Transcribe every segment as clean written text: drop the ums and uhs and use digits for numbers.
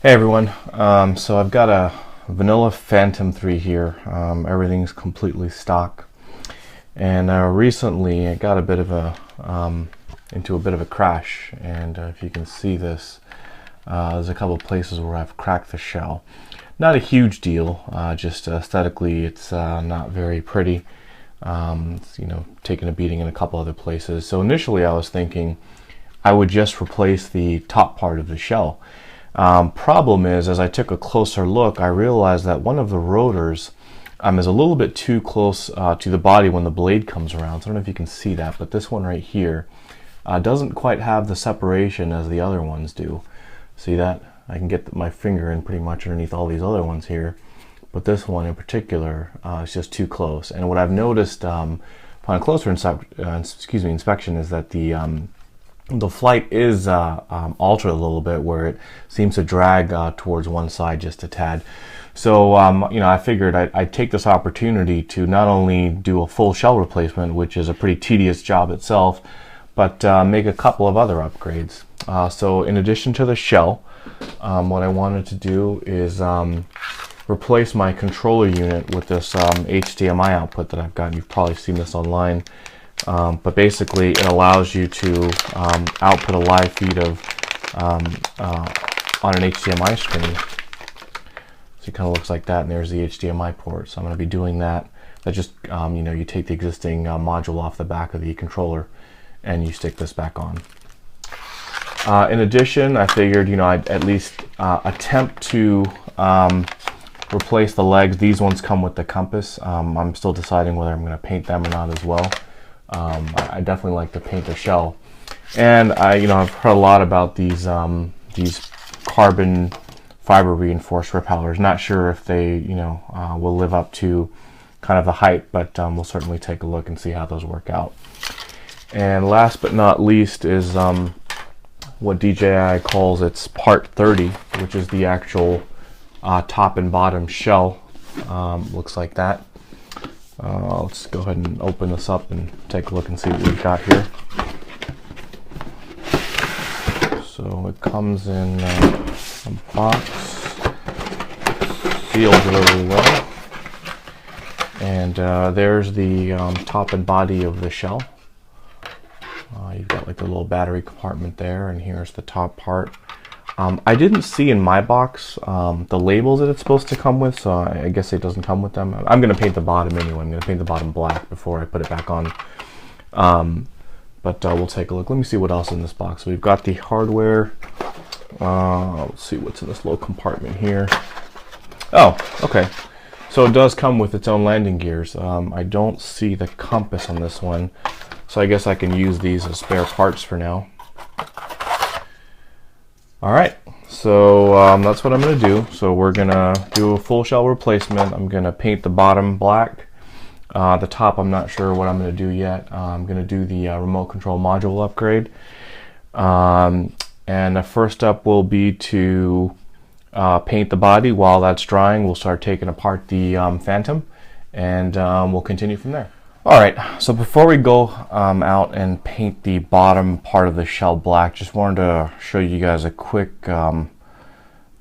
Hey everyone, so I've got a vanilla Phantom 3 here. Everything's completely stock, and recently I got a bit of a into a bit of a crash, and if you can see this, there's a couple of places where I've cracked the shell. Not a huge deal, just aesthetically it's not very pretty. It's, taking a beating in a couple other places. So initially I was thinking I would just replace the top part of the shell. Problem is, as I took a closer look, I realized that one of the rotors is a little bit too close to the body when the blade comes around. So I don't know if you can see that, but this one right here doesn't quite have the separation as the other ones do. See that? I can get my finger in pretty much underneath all these other ones here, but this one in particular is just too close. And what I've noticed upon closer inspection is that the flight is altered a little bit, where it seems to drag towards one side just a tad. So I figured I'd take this opportunity to not only do a full shell replacement, which is a pretty tedious job itself, but make a couple of other upgrades. So in addition to the shell, what I wanted to do is replace my controller unit with this HDMI output that I've got. You've probably seen this online. But basically it allows you to output a live feed of on an HDMI screen. So it kind of looks like that, and there's the HDMI port. So I'm going to be doing that. That just you take the existing module off the back of the controller and you stick this back on. In addition, I figured I'd at least attempt to replace the legs. These ones come with the compass. I'm still deciding whether I'm going to paint them or not as well. I definitely like to paint the shell, and I've heard a lot about these carbon fiber reinforced repellers. Not sure if they will live up to kind of the hype, but we'll certainly take a look and see how those work out. And last but not least is what DJI calls its part 30, which is the actual top and bottom shell. Looks like that. Let's go ahead and open this up and take a look and see what we've got here. So it comes in a box, sealed really well, and there's the top and body of the shell. You've got like the little battery compartment there, and here's the top part. I didn't see in my box the labels that it's supposed to come with, so I guess it doesn't come with them. I'm going to paint the bottom anyway. I'm going to paint the bottom black before I put it back on. But we'll take a look. Let me see what else is in this box. So we've got the hardware. Let's see what's in this little compartment here. Oh, okay. So it does come with its own landing gears. I don't see the compass on this one, so I guess I can use these as spare parts for now. Alright, so that's what I'm going to do. So we're going to do a full shell replacement. I'm going to paint the bottom black. The top, I'm not sure what I'm going to do yet. I'm going to do the remote control module upgrade. And the first step will be to paint the body. While that's drying, we'll start taking apart the Phantom, and we'll continue from there. Alright, so before we go out and paint the bottom part of the shell black, just wanted to show you guys a quick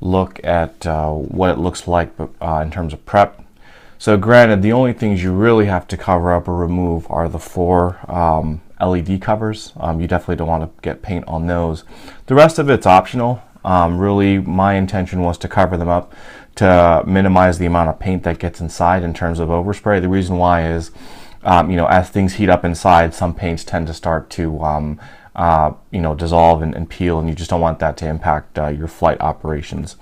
look at what it looks like in terms of prep. So granted, the only things you really have to cover up or remove are the 4 LED covers. You definitely don't want to get paint on those. The rest of it's optional. Really, my intention was to cover them up to minimize the amount of paint that gets inside in terms of overspray. The reason why is as things heat up inside, some paints tend to start to dissolve and peel, and you just don't want that to impact your flight operations.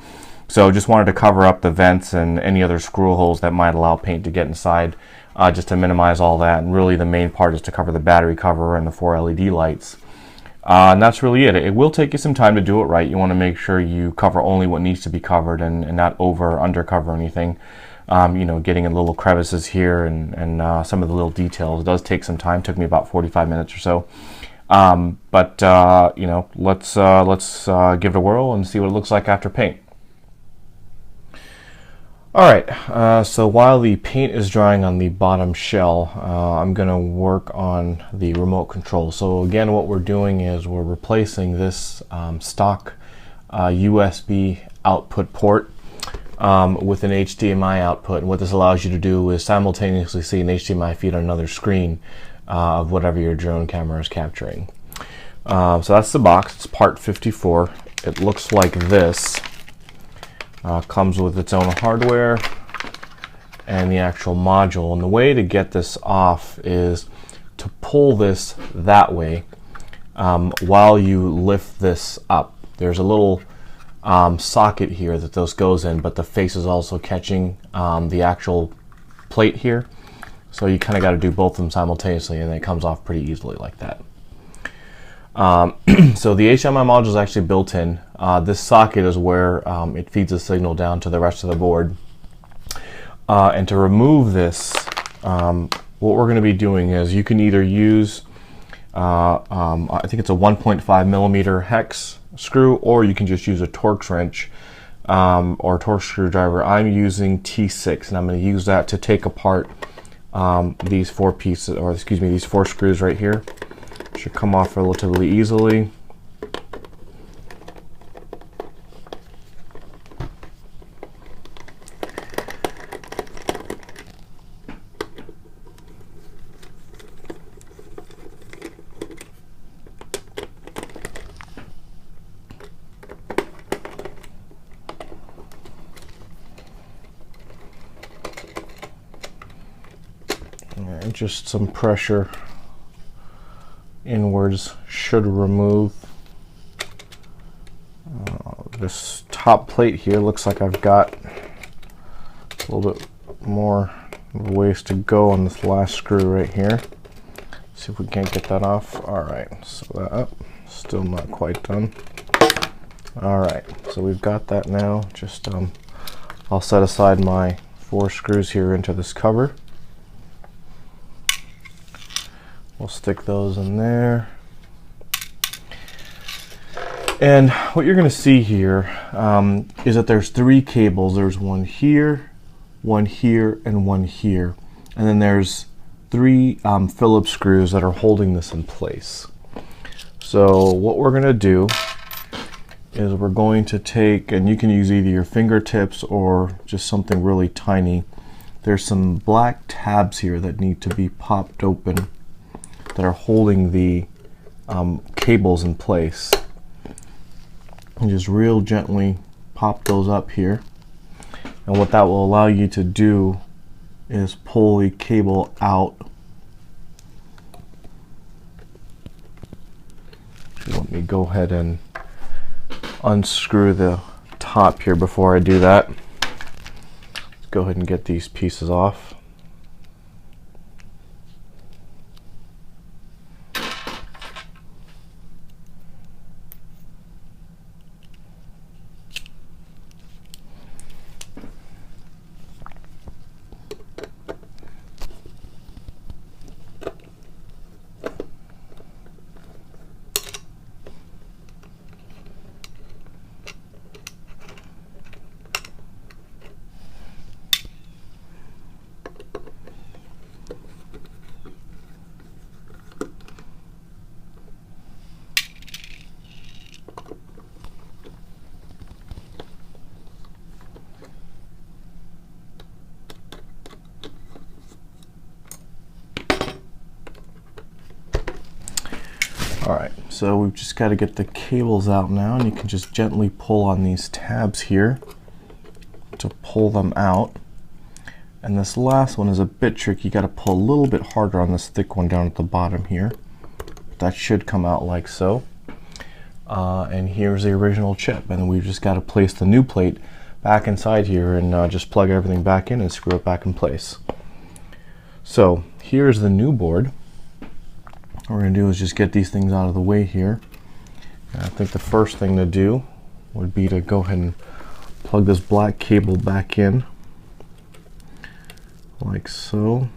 So just wanted to cover up the vents and any other screw holes that might allow paint to get inside, just to minimize all that. And really the main part is to cover the battery cover and the 4 LED lights. And that's really it. It will take you some time to do it right. You want to make sure you cover only what needs to be covered and not over or under cover anything. Getting in little crevices here and some of the little details. It does take some time. It took me about 45 minutes or so. Let's give it a whirl and see what it looks like after paint. Alright, so while the paint is drying on the bottom shell, I'm going to work on the remote control. So again, what we're doing is we're replacing this stock USB output port with an HDMI output. And what this allows you to do is simultaneously see an HDMI feed on another screen of whatever your drone camera is capturing. So that's the box. It's part 54. It looks like this. Comes with its own hardware and the actual module. And the way to get this off is to pull this that way while you lift this up. There's a little socket here that this goes in, but the face is also catching the actual plate here. So you kind of got to do both of them simultaneously, and it comes off pretty easily like that. So the HDMI module is actually built in. This socket is where it feeds the signal down to the rest of the board. And to remove this, what we're going to be doing is you can either use, I think it's a 1.5 millimeter hex screw, or you can just use a Torx wrench or a Torx screwdriver. I'm using T6, and I'm going to use that to take apart these four pieces, or excuse me, these four screws right here. Should come off relatively easily. And just some pressure inwards should remove this top plate here. Looks like I've got a little bit more ways to go on this last screw right here. See if we can't get that off. Alright, so that up, still not quite done. Alright, so we've got that now. Just I'll set aside my four screws here into this cover. We'll stick those in there. And what you're going to see here is that there's three cables. There's one here, and one here. And then there's three Phillips screws that are holding this in place. So what we're going to do is we're going to take, and you can use either your fingertips or just something really tiny. There's some black tabs here that need to be popped open that are holding the cables in place. And just real gently pop those up here. And what that will allow you to do is pull the cable out. Let me go ahead and unscrew the top here before I do that. Let's go ahead and get these pieces off. Alright, so we've just got to get the cables out now, and you can just gently pull on these tabs here to pull them out. And this last one is a bit tricky. You got to pull a little bit harder on this thick one down at the bottom here. That should come out like so. And here's the original chip, and then we've just got to place the new plate back inside here and just plug everything back in and screw it back in place. So here's the new board. What we're going to do is just get these things out of the way here. And I think the first thing to do would be to go ahead and plug this black cable back in, like so.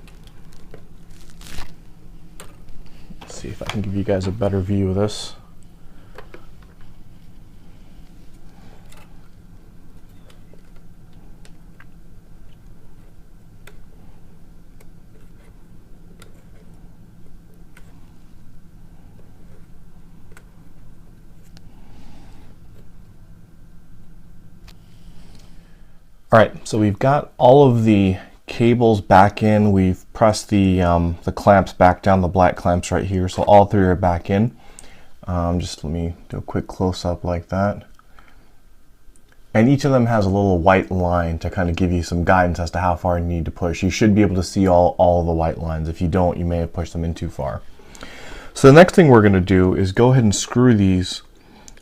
Let's see if I can give you guys a better view of this. All right, so we've got all of the cables back in. We've pressed the clamps back down, the black clamps right here. So all three are back in. Just let me do a quick close-up like that. And each of them has a little white line to kind of give you some guidance as to how far you need to push. You should be able to see all of the white lines. If you don't, you may have pushed them in too far. So the next thing we're going to do is go ahead and screw these,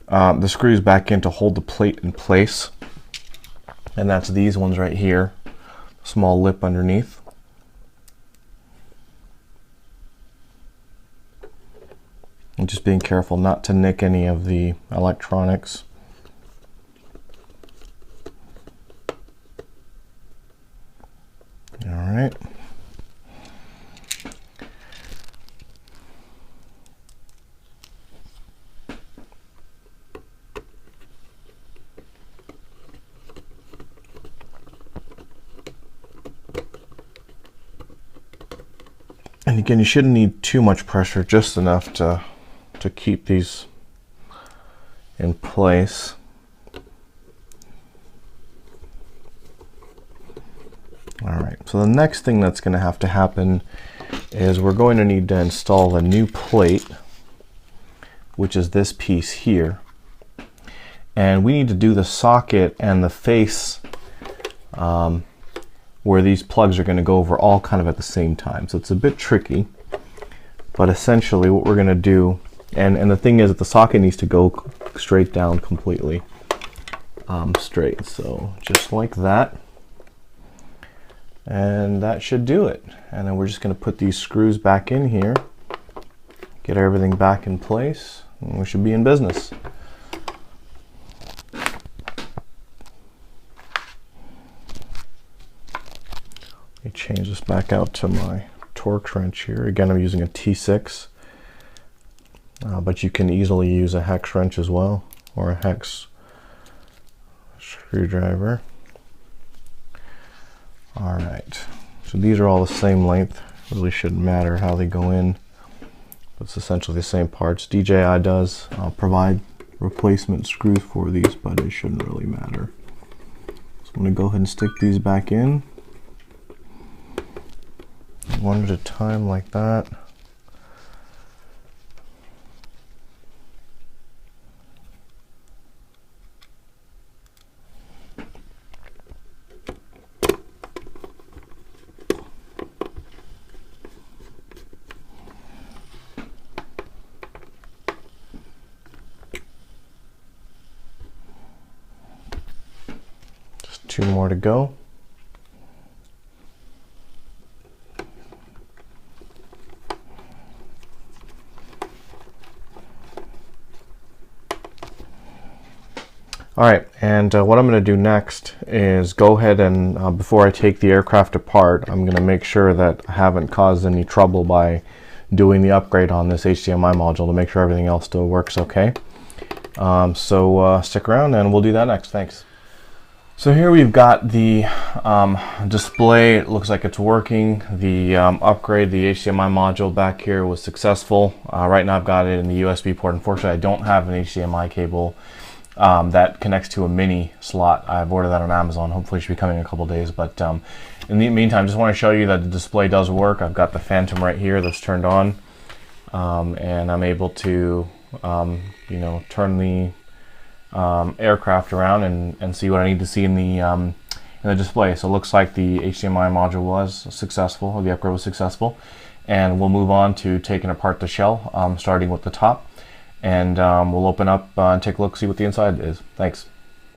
the screws back in to hold the plate in place. And that's these ones right here, small lip underneath. And just being careful not to nick any of the electronics. All right. And again, you shouldn't need too much pressure, just enough to keep these in place. All right, so the next thing that's going to have to happen is we're going to need to install a new plate, which is this piece here. And we need to do the socket and the face where these plugs are going to go over all kind of at the same time. So it's a bit tricky, but essentially what we're going to do, and the thing is that the socket needs to go straight down completely straight. So just like that. And that should do it. And then we're just going to put these screws back in here, get everything back in place, and we should be in business. Let me change this back out to my torque wrench here. Again, I'm using a T6, but you can easily use a hex wrench as well, or a hex screwdriver. All right, so these are all the same length. Really shouldn't matter how they go in. It's essentially the same parts. DJI does provide replacement screws for these, but it shouldn't really matter. So I'm going to go ahead and stick these back in, one at a time like that. Two more to go. All right, and what I'm going to do next is go ahead and before I take the aircraft apart, I'm going to make sure that I haven't caused any trouble by doing the upgrade on this HDMI module to make sure everything else still works okay. So stick around and we'll do that next. Thanks. So here we've got the display. It looks like it's working. The upgrade, the HDMI module back here was successful. Right now I've got it in the USB port. Unfortunately, I don't have an HDMI cable that connects to a mini slot. I've ordered that on Amazon. Hopefully it should be coming in a couple days. But in the meantime, just want to show you that the display does work. I've got the Phantom right here that's turned on, and I'm able to you know, turn the aircraft around and see what I need to see in the display. So it looks like the HDMI module was successful, or the upgrade was successful, and we'll move on to taking apart the shell, starting with the top, and we'll open up and take a look, see what the inside is. Thanks.